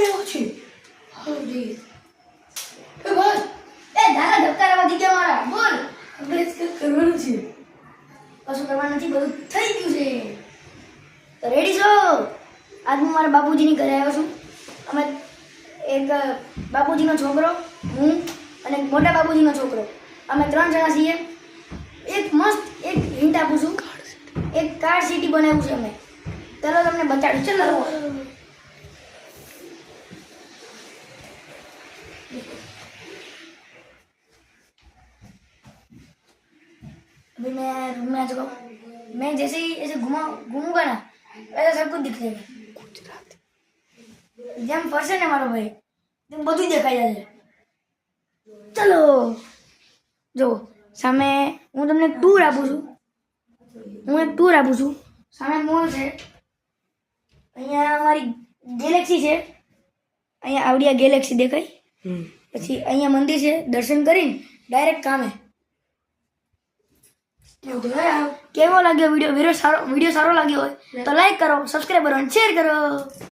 આવ્યો છે. હળદી એ બસ એ ધારા ધબકારા વધી ગયા મારા બોલ આપણે જ કંઈક કરવાનું છે. કશું કરવાનું નથી બધું થઈ ગયું છે તો રેડી છો આજ હું મારા બાપુજીની ઘરે આવ્યો છું અમે એક બાપુજીનો છોકરો હું અને એક મોટા બાપુજીનો છોકરો અમે 3 જણા છીએ એક મસ્ત એક હિન્ટ આપું છું એક કાર સિટી બનાવ્યું છે અમે ચાલો તમને બતાડું ચલો अभी मैं रूम में आ चुका हूँ मैं जैसे ही ऐसे घूमूंगा ना ऐसा सब कुछ दिख जाएगा જેમ ફરશે ને મારો ભાઈ તેમ બધું દેખાઈ જશે ચલો જો સામે હું તમને એક ટૂર આપું છું સામે મોલ છે અહીંયા અમારી ગેલેક્સી છે અહીંયા આવડી આ ગેલેક્સી દેખાય પછી અહીંયા મંદિર છે દર્શન કરીને ડાયરેક્ટ કામે કેવો લાગ્યો વિડીયો સારો લાગ્યો હોય તો લાઈક કરો સબસ્ક્રાઈબ કરો અને શેર કરો